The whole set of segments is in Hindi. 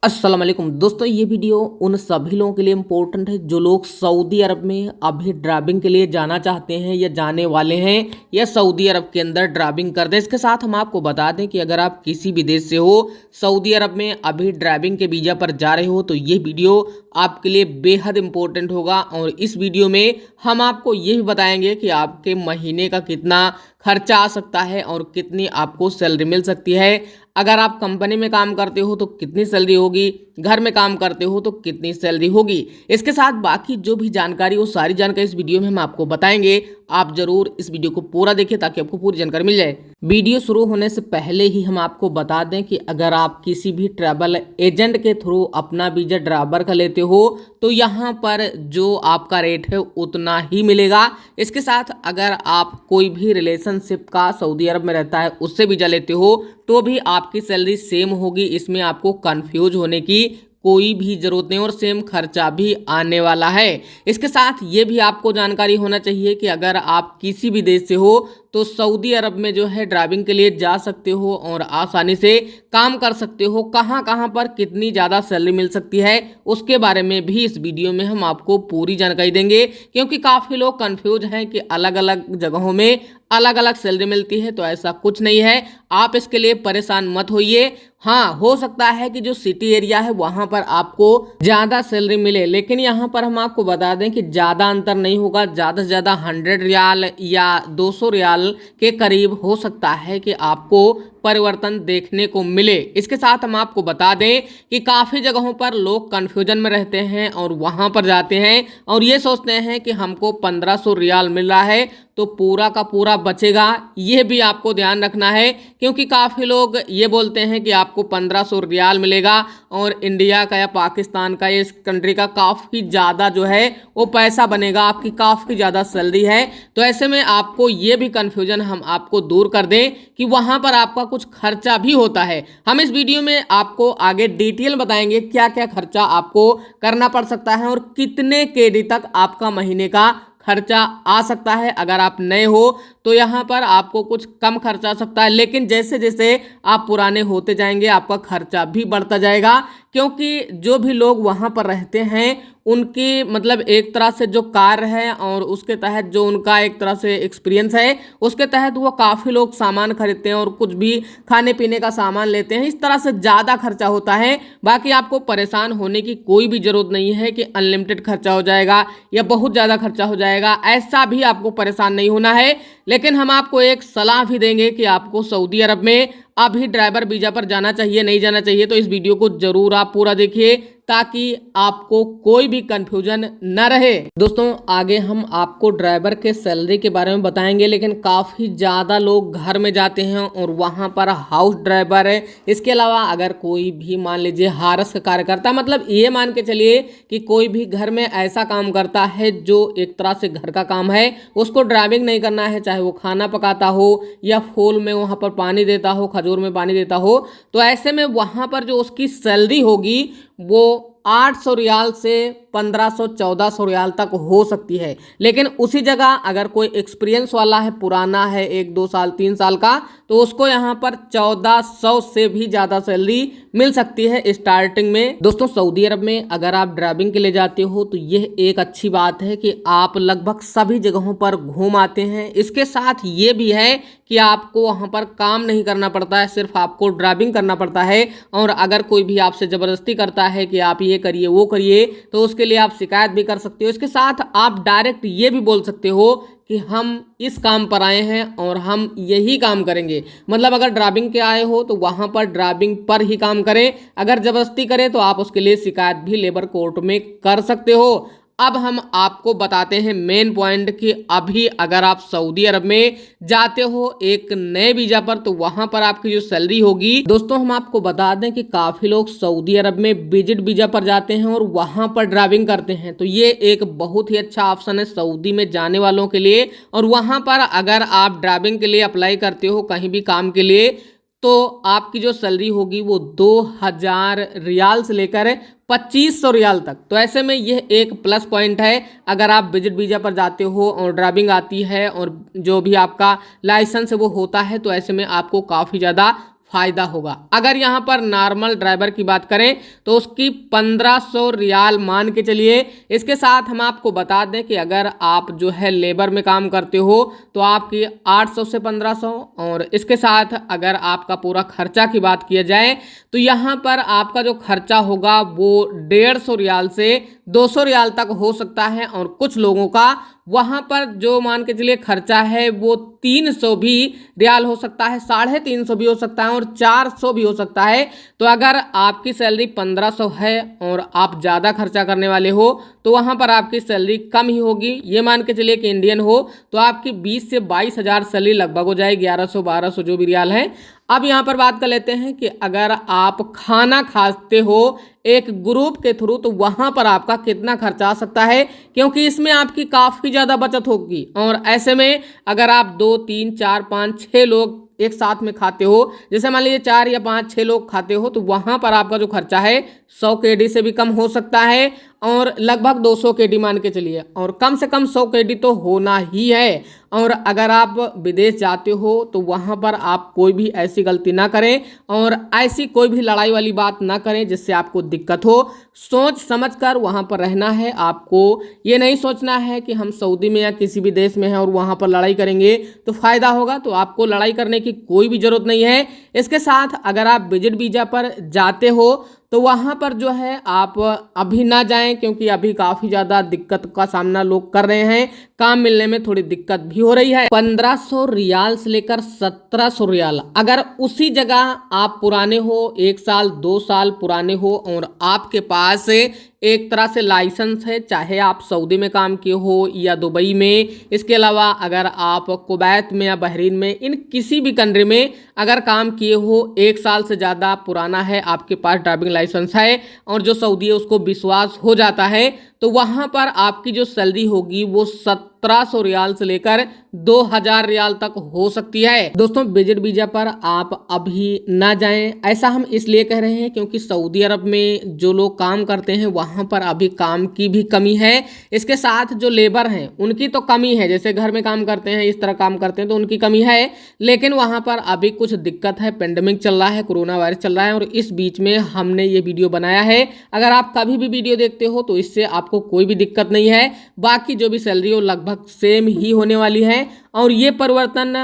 अस्सलाम वालेकुम दोस्तों, ये वीडियो उन सभी लोगों के लिए इम्पोर्टेंट है जो लोग सऊदी अरब में अभी ड्राइविंग के लिए जाना चाहते हैं या जाने वाले हैं या सऊदी अरब के अंदर ड्राइविंग कर दें। इसके साथ हम आपको बता दें कि अगर आप किसी भी देश से हो, सऊदी अरब में अभी ड्राइविंग के वीज़ा पर जा रहे हो तो ये वीडियो आपके लिए बेहद इम्पोर्टेंट होगा। और इस वीडियो में हम आपको ये भी बताएंगे कि आपके महीने का कितना खर्चा आ सकता है और कितनी आपको सैलरी मिल सकती है। अगर आप कंपनी में काम करते हो तो कितनी सैलरी होगी, घर में काम करते हो तो कितनी सैलरी होगी। इसके साथ बाकी जो भी जानकारी वो सारी जानकारी इस वीडियो में हम आपको बताएंगे। आप जरूर इस वीडियो को पूरा देखिए ताकि आपको पूरी जानकारी मिल जाए। वीडियो शुरू होने से पहले ही हम आपको बता दें कि अगर आप किसी भी ट्रैवल एजेंट के थ्रू अपना वीजा ड्राइवर का लेते हो तो यहाँ पर जो आपका रेट है उतना ही मिलेगा। इसके साथ अगर आप कोई भी रिलेशनशिप का सऊदी अरब में रहता है उससे वीजा लेते हो तो भी आपकी सैलरी सेम होगी। इसमें आपको कंफ्यूज होने की कोई भी जरूरत नहीं और सेम खर्चा भी आने वाला है। इसके साथ ये भी आपको जानकारी होना चाहिए कि अगर आप किसी भी देश से हो तो सऊदी अरब में जो है ड्राइविंग के लिए जा सकते हो और आसानी से काम कर सकते हो। कहाँ कहाँ पर कितनी ज़्यादा सैलरी मिल सकती है उसके बारे में भी इस वीडियो में हम आपको पूरी जानकारी देंगे, क्योंकि काफ़ी लोग कंफ्यूज हैं कि अलग अलग जगहों में अलग अलग सैलरी मिलती है। तो ऐसा कुछ नहीं है, आप इसके लिए परेशान मत होइए। हाँ, हो सकता है कि जो सिटी एरिया है वहाँ पर आपको ज़्यादा सैलरी मिले, लेकिन यहाँ पर हम आपको बता दें कि ज़्यादा अंतर नहीं होगा। ज़्यादा से ज़्यादा 100 रियाल या 200 रियाल के करीब हो सकता है कि आपको परिवर्तन देखने को मिले। इसके साथ हम आपको बता दें कि काफ़ी जगहों पर लोग कन्फ्यूजन में रहते हैं और वहाँ पर जाते हैं और ये सोचते हैं कि हमको 1500 रियाल मिल रहा है तो पूरा का पूरा बचेगा। ये भी आपको ध्यान रखना है, क्योंकि काफ़ी लोग ये बोलते हैं कि आपको 1500 रियाल मिलेगा और इंडिया का या पाकिस्तान का या इस कंट्री का काफ़ी ज़्यादा जो है वो पैसा बनेगा, आपकी काफ़ी ज़्यादा सैलरी है। तो ऐसे में आपको ये भी कन्फ्यूजन हम आपको दूर कर दें कि वहाँ पर आपका कुछ खर्चा भी होता है। हम इस वीडियो में आपको आगे डिटेल बताएंगे क्या क्या खर्चा आपको करना पड़ सकता है और कितने केडी तक आपका महीने का खर्चा आ सकता है। अगर आप नए हो तो यहाँ पर आपको कुछ कम खर्चा आ सकता है, लेकिन जैसे जैसे आप पुराने होते जाएंगे आपका खर्चा भी बढ़ता जाएगा, क्योंकि जो भी लोग वहाँ पर रहते हैं उनकी मतलब एक तरह से जो कार्य है और उसके तहत जो उनका एक तरह से एक्सपीरियंस है उसके तहत वो काफ़ी लोग सामान खरीदते हैं और कुछ भी खाने पीने का सामान लेते हैं। इस तरह से ज़्यादा खर्चा होता है। बाकी आपको परेशान होने की कोई भी ज़रूरत नहीं है कि अनलिमिटेड खर्चा हो जाएगा या बहुत ज़्यादा खर्चा हो जाएगा, ऐसा भी आपको परेशान नहीं होना है। लेकिन हम आपको एक सलाह भी देंगे कि आपको सऊदी अरब में अभी ड्राइवर वीजा पर जाना चाहिए नहीं जाना चाहिए। तो इस वीडियो को जरूर आप पूरा देखिए ताकि आपको कोई भी कंफ्यूजन न रहे। दोस्तों, आगे हम आपको ड्राइवर के सैलरी के बारे में बताएंगे, लेकिन काफ़ी ज़्यादा लोग घर में जाते हैं और वहाँ पर हाउस ड्राइवर है। इसके अलावा अगर कोई भी मान लीजिए हारस का कार्य करता है, मतलब ये मान के चलिए कि कोई भी घर में ऐसा काम करता है जो एक तरह से घर का काम है, उसको ड्राइविंग नहीं करना है, चाहे वो खाना पकाता हो या फूल में वहाँ पर पानी देता हो, खजूर में पानी देता हो, तो ऐसे में वहाँ पर जो उसकी सैलरी होगी वो 800 रियाल से 1500-1400 रियाल तक हो सकती है। लेकिन उसी जगह अगर कोई एक्सपीरियंस वाला है, पुराना है, 1-2 साल 3 साल का, तो उसको यहाँ पर 1400 से भी ज़्यादा सैलरी मिल सकती है स्टार्टिंग में। दोस्तों, सऊदी अरब में अगर आप ड्राइविंग के लिए जाते हो तो यह एक अच्छी बात है कि आप लगभग सभी जगहों पर घूम आते हैं। इसके साथ ये भी है कि आपको वहाँ पर काम नहीं करना पड़ता है, सिर्फ आपको ड्राइविंग करना पड़ता है। और अगर कोई भी आपसे ज़बरदस्ती करता है कि आप ये करिए वो करिए तो उसके लिए आप शिकायत भी कर सकते हो। इसके साथ आप डायरेक्ट ये भी बोल सकते हो कि हम इस काम पर आए हैं और हम यही काम करेंगे। मतलब अगर ड्राइविंग के आए हो तो वहाँ पर ड्राइविंग पर ही काम करें, अगर ज़बरदस्ती करें तो आप उसके लिए शिकायत भी लेबर कोर्ट में कर सकते हो। अब हम आपको बताते हैं मेन पॉइंट कि अभी अगर आप सऊदी अरब में जाते हो एक नए वीजा पर तो वहां पर आपकी जो सैलरी होगी, दोस्तों हम आपको बता दें कि काफी लोग सऊदी अरब में विजिट वीजा पर जाते हैं और वहां पर ड्राइविंग करते हैं। तो ये एक बहुत ही अच्छा ऑप्शन है सऊदी में जाने वालों के लिए। और वहां पर अगर आप ड्राइविंग के लिए अप्लाई करते हो कहीं भी काम के लिए तो आपकी जो सैलरी होगी वो 2000 रियाल से लेकर 2500 रियाल तक। तो ऐसे में यह एक प्लस पॉइंट है। अगर आप विजिट वीजा पर जाते हो और ड्राइविंग आती है और जो भी आपका लाइसेंस है वो होता है तो ऐसे में आपको काफ़ी ज़्यादा फायदा होगा। अगर यहाँ पर नॉर्मल ड्राइवर की बात करें तो उसकी 1500 रियाल मान के चलिए। इसके साथ हम आपको बता दें कि अगर आप जो है लेबर में काम करते हो तो आपकी 800 से 1500, और इसके साथ अगर आपका पूरा खर्चा की बात किया जाए तो यहाँ पर आपका जो खर्चा होगा वो 150 रियाल से 200 रियाल तक हो सकता है। और कुछ लोगों का वहाँ पर जो मान के चलिए खर्चा है वो 300 भी रियाल हो सकता है, 350 भी हो सकता है और 400 भी हो सकता है। तो अगर आपकी सैलरी 1500 है और आप ज़्यादा खर्चा करने वाले हो तो वहाँ पर आपकी सैलरी कम ही होगी। ये मान के चलिए कि इंडियन हो तो आपकी 20 से 22 हज़ार सैलरी लगभग हो जाएगी, 1100-1200 जो भी रियाल है। अब यहाँ पर बात कर लेते हैं कि अगर आप खाना खाते हो एक ग्रुप के थ्रू तो वहाँ पर आपका कितना खर्चा आ सकता है, क्योंकि इसमें आपकी काफ़ी ज़्यादा बचत होगी। और ऐसे में अगर आप 2, 3, 4, 5, 6 लोग एक साथ में खाते हो, जैसे मान लीजिए 4 या 5, 6 लोग खाते हो, तो वहाँ पर आपका जो खर्चा है 100 KD से भी कम हो सकता है और लगभग 200 KD मान के चलिए, और कम से कम 100 KD तो होना ही है। और अगर आप विदेश जाते हो तो वहाँ पर आप कोई भी ऐसी गलती ना करें और ऐसी कोई भी लड़ाई वाली बात ना करें जिससे आपको दिक्कत हो। सोच समझ कर वहाँ पर रहना है। आपको ये नहीं सोचना है कि हम सऊदी में या किसी भी देश में हैं और वहाँ पर लड़ाई करेंगे तो फ़ायदा होगा, तो आपको लड़ाई करने की कोई भी ज़रूरत नहीं है। इसके साथ अगर आप विजिट वीज़ा पर जाते हो तो वहाँ पर जो है आप अभी ना जाएं, क्योंकि अभी काफ़ी ज़्यादा दिक्कत का सामना लोग कर रहे हैं, काम मिलने में थोड़ी दिक्कत भी हो रही है। 1500 रियाल से लेकर 1700 रियाल, अगर उसी जगह आप पुराने हो, 1 साल 2 साल पुराने हो और आपके पास एक तरह से लाइसेंस है, चाहे आप सऊदी में काम किए हो या दुबई में, इसके अलावा अगर आप कुवैत में या बहरीन में, इन किसी भी कंट्री में अगर काम किए हो, 1 साल से ज़्यादा पुराना है, आपके पास ड्राइविंग लाइसेंस है और जो सऊदी है उसको विश्वास हो जाता है, तो वहाँ पर आपकी जो सैलरी होगी वो 1700 रियाल से लेकर 2000 रियाल तक हो सकती है। दोस्तों विजिट वीजा पर आप अभी ना जाएं, ऐसा हम इसलिए कह रहे हैं क्योंकि सऊदी अरब में जो लोग काम करते हैं वहाँ पर अभी काम की भी कमी है। इसके साथ जो लेबर हैं उनकी तो कमी है, जैसे घर में काम करते हैं इस तरह काम करते हैं तो उनकी कमी है, लेकिन वहाँ पर अभी कुछ दिक्कत है, पेंडेमिक चल रहा है, कोरोना वायरस चल रहा है और इस बीच में हमने ये वीडियो बनाया है। अगर आप कभी भी वीडियो देखते हो तो इससे आपको कोई भी दिक्कत नहीं है, बाकी जो भी सैलरी हो लगभग सेम ही होने वाली है और ये परिवर्तन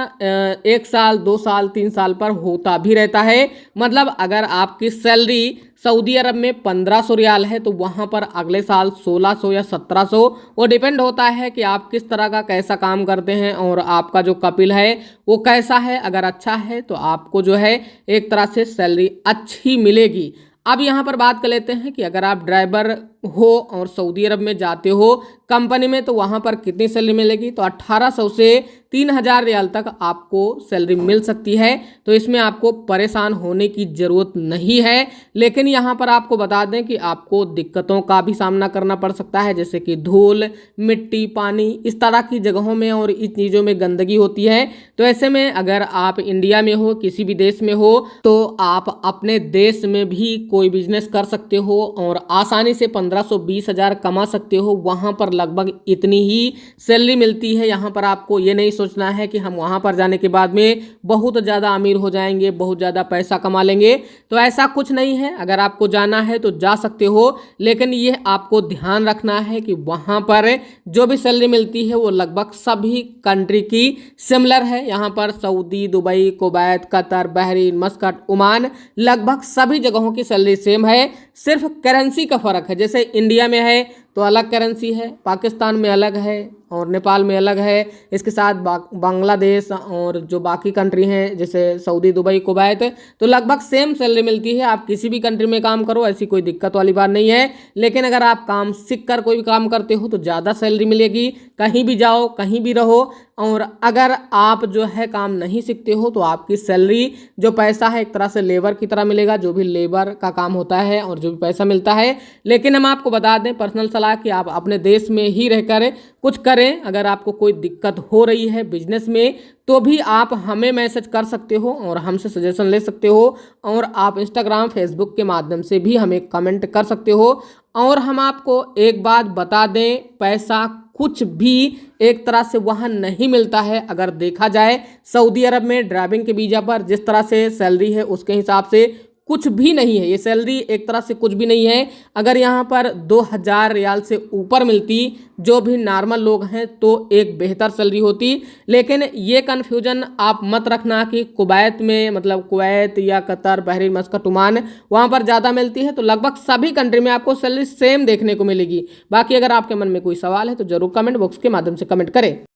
1 साल 2 साल 3 साल पर होता भी रहता है। मतलब अगर आपकी सैलरी सऊदी अरब में 1500 रियाल है तो वहाँ पर अगले साल 1600 या 1700, वो डिपेंड होता है कि आप किस तरह का कैसा काम करते हैं और आपका जो कपिल है वो कैसा है। अगर अच्छा है तो आपको जो है एक तरह से सैलरी अच्छी मिलेगी। अब यहाँ पर बात कर लेते हैं कि अगर आप ड्राइवर हो और सऊदी अरब में जाते हो कंपनी में तो वहाँ पर कितनी सैलरी मिलेगी, तो 1800 से 3000 रियाल तक आपको सैलरी मिल सकती है। तो इसमें आपको परेशान होने की ज़रूरत नहीं है, लेकिन यहाँ पर आपको बता दें कि आपको दिक्कतों का भी सामना करना पड़ सकता है, जैसे कि धूल, मिट्टी, पानी, इस तरह की जगहों में और इस चीज़ों में गंदगी होती है। तो ऐसे में अगर आप इंडिया में हो, किसी भी देश में हो, तो आप अपने देश में भी कोई बिजनेस कर सकते हो और आसानी से 1520 हज़ार कमा सकते हो। वहाँ पर लगभग इतनी ही सैलरी मिलती है। यहाँ पर आपको ये नहीं सोचना है कि हम वहाँ पर जाने के बाद में बहुत ज़्यादा अमीर हो जाएंगे, बहुत ज़्यादा पैसा कमा लेंगे, तो ऐसा कुछ नहीं है। अगर आपको जाना है तो जा सकते हो, लेकिन ये आपको ध्यान रखना है कि वहाँ पर जो भी सैलरी मिलती है वो लगभग सभी कंट्री की सिमिलर है। यहाँ पर Saudi, Dubai, Kuwait, Qatar, Bahrain, Muscat, Oman, लगभग सभी जगहों की सैलरी सेम है, सिर्फ करेंसी का फ़र्क है। जैसे इंडिया में है तो अलग करेंसी है, पाकिस्तान में अलग है और नेपाल में अलग है। इसके साथ बांग्लादेश और जो बाकी कंट्री हैं जैसे सऊदी, दुबई, कुवैत, तो लगभग सेम सैलरी मिलती है। आप किसी भी कंट्री में काम करो, ऐसी कोई दिक्कत वाली बात नहीं है। लेकिन अगर आप काम सीख कर कोई भी काम करते हो तो ज़्यादा सैलरी मिलेगी, कहीं भी जाओ, कहीं भी रहो। और अगर आप जो है काम नहीं सीखते हो तो आपकी सैलरी जो पैसा है एक तरह से लेबर की तरह मिलेगा, जो भी लेबर का काम होता है और जो भी पैसा मिलता है। लेकिन हम आपको बता दें पर्सनल सलाह कि आप अपने देश में ही रहकर कुछ करें। अगर आपको कोई दिक्कत हो रही है बिजनेस में तो भी आप हमें मैसेज कर सकते हो और हमसे सजेशन ले सकते हो, और आप इंस्टाग्राम, फेसबुक के माध्यम से भी हमें कमेंट कर सकते हो। और हम आपको एक बात बता दें, पैसा कुछ भी एक तरह से वहाँ नहीं मिलता है। अगर देखा जाए सऊदी अरब में ड्राइविंग के वीज़ा पर जिस तरह से सैलरी है उसके हिसाब से कुछ भी नहीं है, ये सैलरी एक तरह से कुछ भी नहीं है। अगर यहाँ पर 2000 रियाल से ऊपर मिलती जो भी नॉर्मल लोग हैं तो एक बेहतर सैलरी होती। लेकिन ये कन्फ्यूजन आप मत रखना कि कुवैत में, मतलब कुवैत या कतर, बहरीन, मस्कट, ओमान वहाँ पर ज़्यादा मिलती है। तो लगभग सभी कंट्री में आपको सैलरी सेम देखने को मिलेगी। बाकी अगर आपके मन में कोई सवाल है तो जरूर कमेंट बॉक्स के माध्यम से कमेंट करें।